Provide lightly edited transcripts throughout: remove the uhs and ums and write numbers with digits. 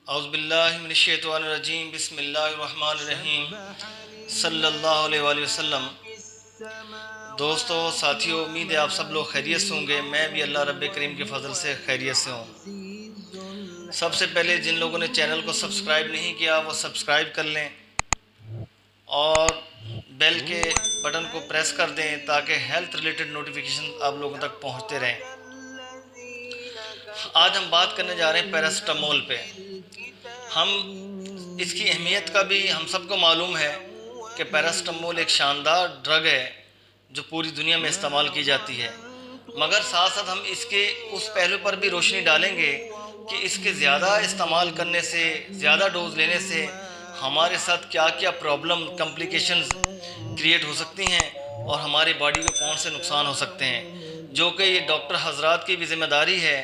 औज़ुबिल्लाहि मिनश्शैतानिर्रजीम बिस्मिल्लाहिर्रहमानिर्रहीम सल्लल्लाहु अलैहि वसल्लम। दोस्तों, साथियों, उम्मीद है आप सब लोग खैरियत से होंगे। मैं भी अल्लाह रब्बे करीम के फजल से खैरियत से हूँ। सबसे पहले जिन लोगों ने चैनल को सब्सक्राइब नहीं किया वो सब्सक्राइब कर लें और बेल के बटन को प्रेस कर दें ताकि हेल्थ रिलेटेड नोटिफिकेशन आप लोगों तक पहुँचते रहें। आज हम बात करने जा रहे हैं पैरासिटामोल पे। हम इसकी अहमियत का भी हम सबको मालूम है कि पैरासिटामोल एक शानदार ड्रग है जो पूरी दुनिया में इस्तेमाल की जाती है, मगर साथ साथ हम इसके उस पहलू पर भी रोशनी डालेंगे कि इसके ज़्यादा इस्तेमाल करने से, ज़्यादा डोज लेने से हमारे साथ क्या क्या प्रॉब्लम, कॉम्प्लिकेशंस क्रिएट हो सकती हैं और हमारी बॉडी को कौन से नुकसान हो सकते हैं, जो कि ये डॉक्टर हजरात की भी ज़िम्मेदारी है।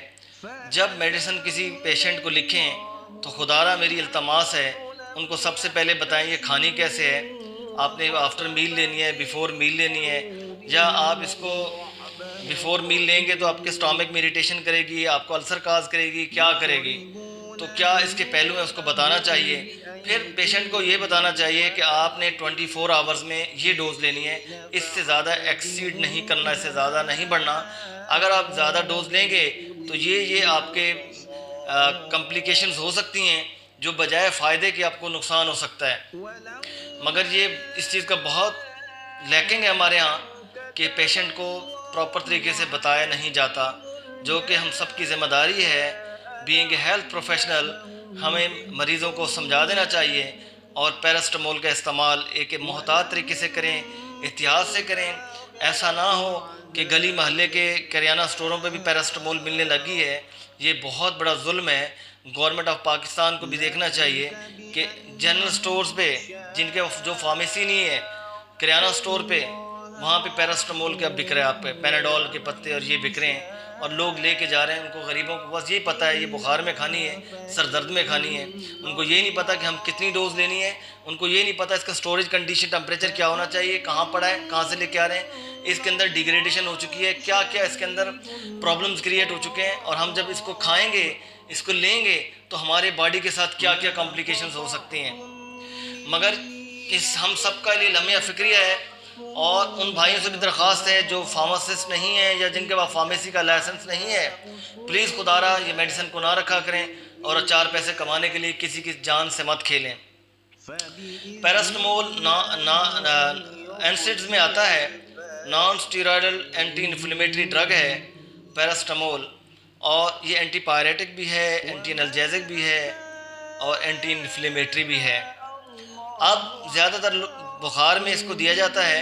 जब मेडिसिन किसी पेशेंट को लिखें तो खुदारा मेरी इल्तमास है उनको सबसे पहले बताएं ये खानी कैसे है। आपने आफ्टर मील लेनी है, बिफ़ोर मील लेनी है, या आप इसको बिफ़ोर मील लेंगे तो आपके स्टमक में इरिटेशन करेगी, आपको अल्सर काज करेगी, क्या करेगी, तो क्या इसके पहलू हैं उसको बताना चाहिए। फिर पेशेंट को ये बताना चाहिए कि आपने 24 आवर्स में ये डोज़ लेनी है, इससे ज़्यादा एक्सीड नहीं करना, इससे ज़्यादा नहीं बढ़ना। अगर आप ज़्यादा डोज लेंगे तो ये आपके कॉम्प्लिकेशंस हो सकती हैं जो बजाय फ़ायदे के आपको नुकसान हो सकता है। मगर ये इस चीज़ का बहुत लैकिंग है हमारे यहाँ कि पेशेंट को प्रॉपर तरीके से बताया नहीं जाता, जो कि हम सब की ज़िम्मेदारी है। बीइंग ए हेल्थ प्रोफेशनल हमें मरीज़ों को समझा देना चाहिए और पैरासिटामोल का इस्तेमाल एक मोहतात तरीके से करें, एहतियात से करें। ऐसा ना हो कि गली महल्ले के करियाना स्टोरों पे भी पैरासिटामोल मिलने लगी है। ये बहुत बड़ा जुल्म है। गवर्नमेंट ऑफ पाकिस्तान को भी देखना चाहिए कि जनरल स्टोर्स पे, जिनके जो फार्मेसी नहीं है, करियाना स्टोर पे, वहाँ पे पैरासिटामोल क्या बिक रहा है, आप पे पैनाडोल के पत्ते और ये बिक रहे हैं और लोग लेके जा रहे हैं। उनको गरीबों को बस यही पता है ये बुखार में खानी है, सर दर्द में खानी है। उनको ये नहीं पता कि हम कितनी डोज लेनी है, उनको ये नहीं पता इसका स्टोरेज कंडीशन, टेम्परेचर क्या होना चाहिए, कहाँ पड़ा है, कहाँ से लेके आ रहे हैं, इसके अंदर डिग्रेडेशन हो चुकी है, क्या क्या इसके अंदर प्रॉब्लम्स क्रिएट हो चुके हैं। और हम जब इसको खाएंगे, इसको लेंगे तो हमारे बॉडी के साथ क्या क्या कॉम्प्लिकेशंस हो सकती हैं। मगर इस हम सब का लिए लम्हा फ़िक्रिया है और उन भाइयों से भी दरख्वास्त है जो फार्मासिस्ट नहीं है या जिनके पास फार्मेसी का लाइसेंस नहीं है, प्लीज़ खुदारा ये मेडिसिन को ना रखा करें और 4 पैसे कमाने के लिए किसी की जान से मत खेलें। पैरासिटामोल एनसिड्स में आता है, non steroidal anti inflammatory drug है पैरासिटामोल, और ये एंटीपायरेटिक भी है, एंटी एनाल्जेसिक भी है और एंटी इन्फ्लेमेटरी भी है। अब ज़्यादातर बुखार में इसको दिया जाता है,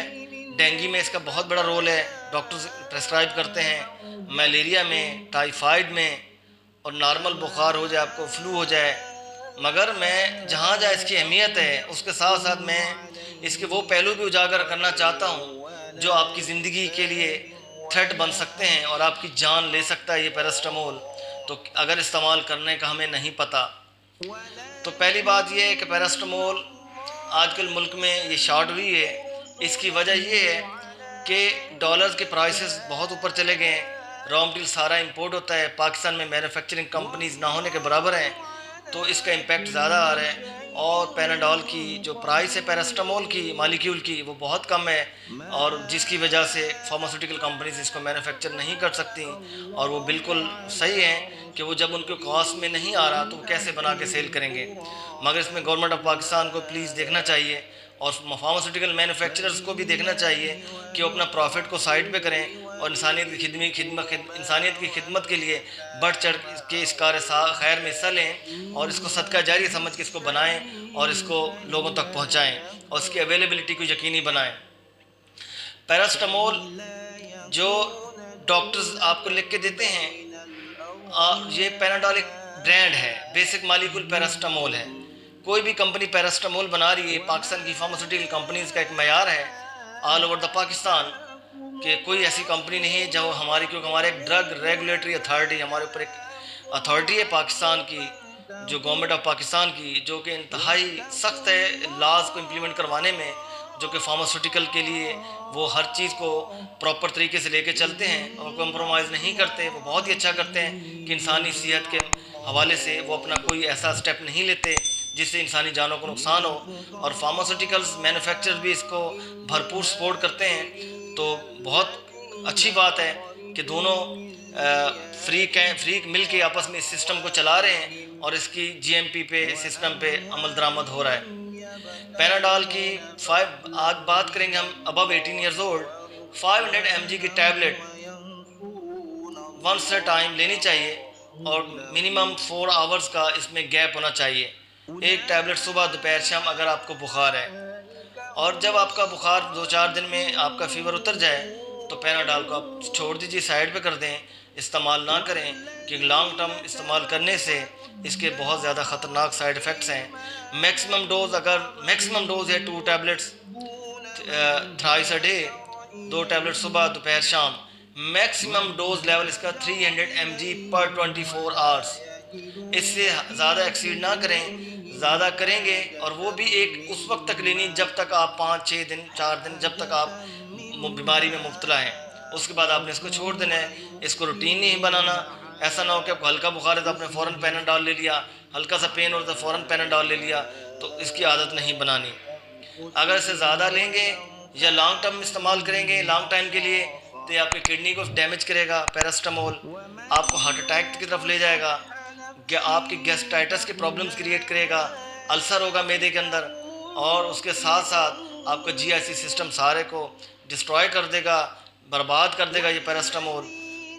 डेंगू में इसका बहुत बड़ा रोल है, डॉक्टर्स प्रेस्क्राइब करते हैं, मलेरिया में, टाइफाइड में, और नॉर्मल बुखार हो जाए, आपको फ्लू हो जाए। मगर मैं जहाँ जहाँ इसकी अहमियत है उसके साथ साथ मैं इसके वो पहलू भी उजागर करना चाहता हूँ जो आपकी ज़िंदगी के लिए थ्रेट बन सकते हैं और आपकी जान ले सकता है ये पैरासिटामोल, तो अगर इस्तेमाल करने का हमें नहीं पता। तो पहली बात ये है कि पैरासिटामोल आजकल मुल्क में ये शॉर्ट हुई है। इसकी वजह ये है कि डॉलर्स के प्राइसेस बहुत ऊपर चले गए हैं, रॉ मटेरियल सारा इंपोर्ट होता है, पाकिस्तान में मैन्युफैक्चरिंग कंपनीज ना होने के बराबर हैं, तो इसका इम्पेक्ट ज़्यादा आ रहा है। और पैनाडोल की जो प्राइस है पैरासिटामोल की मालिक्यूल की वो बहुत कम है, और जिसकी वजह से फार्मास्यूटिकल कंपनीज इसको मैन्युफैक्चर नहीं कर सकती। और वो बिल्कुल सही है कि वो जब उनके कॉस्ट में नहीं आ रहा तो वो कैसे बना के सेल करेंगे। मगर इसमें गवर्नमेंट ऑफ पाकिस्तान को प्लीज़ देखना चाहिए और फार्मास्यूटिकल मैन्युफैक्चरर्स को भी देखना चाहिए कि वो अपना प्रॉफिट को साइड पे करें और इंसानियत की खिदमत के लिए बढ़ चढ़ के इस कार्य खैर में हिस्सा लें और इसको सदका जारी समझ के इसको बनाएं और इसको लोगों तक पहुंचाएं और इसकी अवेलेबिलिटी को यकीनी बनाएं। पैरासिटामोल जो डॉक्टर्स आपको लिख के देते हैं, ये पैनाडोल एक ब्रांड है, बेसिक मालिक्यूल पैरासिटामोल है। कोई भी कंपनी पैरासिटामोल बना रही है, पाकिस्तान की फार्मास्यूटिकल कंपनीज का एक मयार है ऑल ओवर द पाकिस्तान, कि कोई ऐसी कंपनी नहीं है जो हमारी, क्योंकि हमारे एक ड्रग रेगुलेटरी अथॉरिटी, हमारे ऊपर एक अथॉरिटी है पाकिस्तान की, जो गवर्नमेंट ऑफ पाकिस्तान की, जो कि इंतहाई सख्त है लॉज को इम्प्लीमेंट करवाने में, जो कि फार्मास्यूटिकल के लिए वो हर चीज़ को प्रॉपर तरीके से लेके चलते हैं और कॉम्प्रोमाइज़ नहीं करते। वो बहुत ही अच्छा करते हैं कि इंसानी सेहत के हवाले से वो अपना कोई ऐसा स्टेप नहीं लेते जिससे इंसानी जानों को नुकसान हो, और फार्मास्यूटिकल्स मैन्युफैक्चरर्स भी इसको भरपूर सपोर्ट करते हैं। तो बहुत अच्छी बात है कि दोनों फ्री मिल के आपस में इस सिस्टम को चला रहे हैं और इसकी जीएमपी पे सिस्टम पे अमल दरामद हो रहा है। पैनाडॉल की आज बात करेंगे हम अबव 18 ईयर्स ओल्ड। 500 mg की टैबलेट वंस अ टाइम लेनी चाहिए और मिनिमम 4 आवर्स का इसमें गैप होना चाहिए। एक टैबलेट सुबह दोपहर शाम अगर आपको बुखार है, और जब आपका बुखार 2-4 दिन में आपका फीवर उतर जाए तो पैनाडॉल को आप छोड़ दीजिए, साइड पे कर दें, इस्तेमाल ना करें, कि लॉन्ग टर्म इस्तेमाल करने से इसके बहुत ज़्यादा ख़तरनाक साइड इफ़ेक्ट्स हैं। मैक्सिमम डोज है 2 tablets thrice a day, 2 tablet सुबह दोपहर शाम। मैक्सिमम डोज लेवल इसका 300 mg पर 24 आवर्स। इससे ज़्यादा एक्सीड ना करें। ज़्यादा करेंगे और वो भी एक उस वक्त तक लेनी जब तक आप 5-6 दिन 4 दिन जब तक आप बीमारी में मुब्तला हैं, उसके बाद आपने इसको छोड़ देना है। इसको रूटीन नहीं बनाना। ऐसा ना हो कि आपको हल्का बुखार है तो आपने फ़ौरन पैनाडॉल ले लिया, हल्का सा पेन हो तो फ़ौरन पैनाडॉल ले लिया, तो इसकी आदत नहीं बनानी। अगर इसे ज़्यादा लेंगे या लॉन्ग टर्म इस्तेमाल करेंगे लॉन्ग टाइम के लिए तो ये आपकी किडनी को डैमेज करेगा। पैरास्टामोल आपको हार्ट अटैक की तरफ ले जाएगा, आपकी गैस्ट्राइटिस की प्रॉब्लम्स क्रिएट करेगा, अल्सर होगा मैदे के अंदर, और उसके साथ साथ आपका जीआईसी सिस्टम सारे को डिस्ट्रॉय कर देगा, बर्बाद कर देगा ये पैरास्टामोल।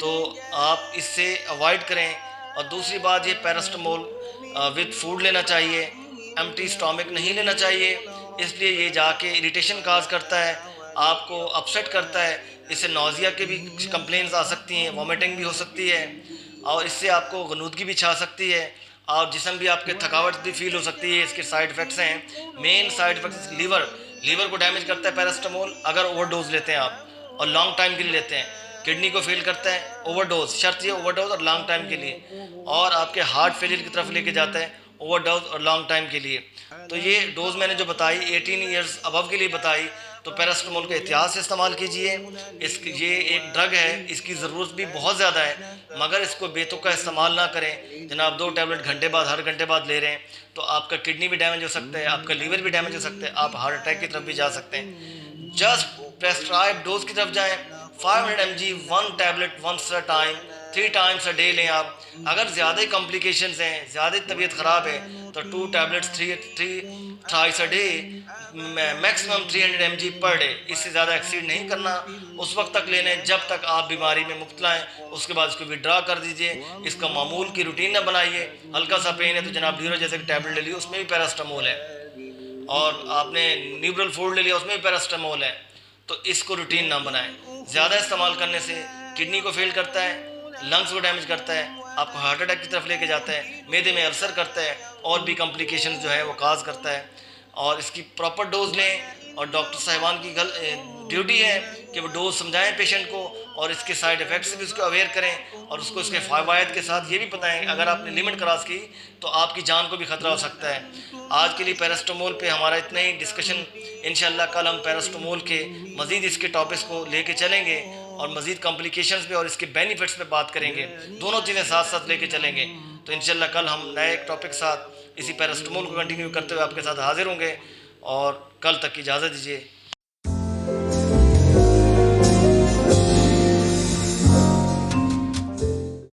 तो आप इससे अवॉइड करें। और दूसरी बात, ये पैरास्टामोल विद फूड लेना चाहिए, एम्प्टी स्टोमक नहीं लेना चाहिए, इसलिए ये जाके इरिटेशन काज करता है, आपको अपसेट करता है। इससे नौजिया के भी कंप्लेंट्स आ सकती हैं, वॉमिटिंग भी हो सकती है, और इससे आपको गनूदगी भी छा सकती है, और जिस्म भी आपके थकावट भी फील हो सकती है। इसके साइड इफ़ेक्ट्स हैं, मेन साइड इफ़ेक्ट्स लीवर को डैमेज करता है पैरास्टामोल अगर ओवरडोज लेते हैं आप और लॉन्ग टाइम के लिए लेते हैं। किडनी को फेल करता है ओवरडोज, शर्त ये ओवरडोज और लॉन्ग टाइम के लिए, और आपके हार्ट फेलियर की तरफ लेके जाता है ओवरडोज और लॉन्ग टाइम के लिए। तो ये डोज मैंने जो बताई 18 ईयर्स अबव के लिए बताई, तो पैरास्टामोल को एहतियात से इस्तेमाल कीजिए। ये एक ड्रग है, इसकी ज़रूरत भी बहुत ज़्यादा है, मगर इसको बेतुका इस्तेमाल ना करें। जनाब 2 टैबलेट हर घंटे बाद ले रहे हैं तो आपका किडनी भी डैमेज हो सकता है, आपका लीवर भी डैमेज हो सकता है, आप हार्ट अटैक की तरफ भी जा सकते हैं। जस्ट प्रेस्क्राइब डोज की तरफ जाएँ। 500 mg 1 tablet once a time 3 times a day लें आप। अगर ज़्यादा तबीयत हैं, ज़्यादा तबीयत ख़राब है तो 2 tablets 3 thrice a day, maximum 300 mg per day. इससे ज़्यादा एक्सीड नहीं करना, उस वक्त तक लेने जब तक आप बीमारी में मुब्तला हैं, उसके बाद इसको विड्रा कर दीजिए। इसका मामूल की रूटीन न बनाइए। हल्का सा पेन है तो जनाब ड्यूरो जैसे टैबलेट ले लिया, उसमें भी पैरास्टामोल है, और आपने न्यूब्रल फूड ले लिया, उसमें भी पैरास्टामोल है। तो इसको रूटीन ना बनाएं। ज़्यादा इस्तेमाल करने से किडनी को फेल करता है, लंग्स को डैमेज करता है, आपको हार्ट अटैक की तरफ लेके जाता है, मैदे में अल्सर करता है, और भी कॉम्प्लिकेशंस जो है वो काज करता है। और इसकी प्रॉपर डोज लें, और डॉक्टर साहिबान की ड्यूटी है कि वो डोज समझाएं पेशेंट को, और इसके साइड इफ़ेक्ट्स से भी उसको अवेयर करें, और उसको इसके फ़वायद के साथ ये भी बताएं अगर आपने लिमिट क्रॉस की तो आपकी जान को भी ख़तरा हो सकता है। आज के लिए पैरास्टामोल पे हमारा इतना ही डिस्कशन। इंशाल्लाह कल हम पैरास्टामोल के मज़ीद इसके टॉपिक्स को लेके चलेंगे और मज़ीद कॉम्प्लिकेशंस पे और इसके बेनिफिट्स पे बात करेंगे। दोनों चीज़ें साथ साथ लेके चलेंगे। तो इंशाल्लाह कल हम नए टॉपिक साथ इसी पैरास्टामोल को कंटिन्यू करते हुए आपके साथ हाजिर होंगे, और कल तक की इजाज़त दीजिए।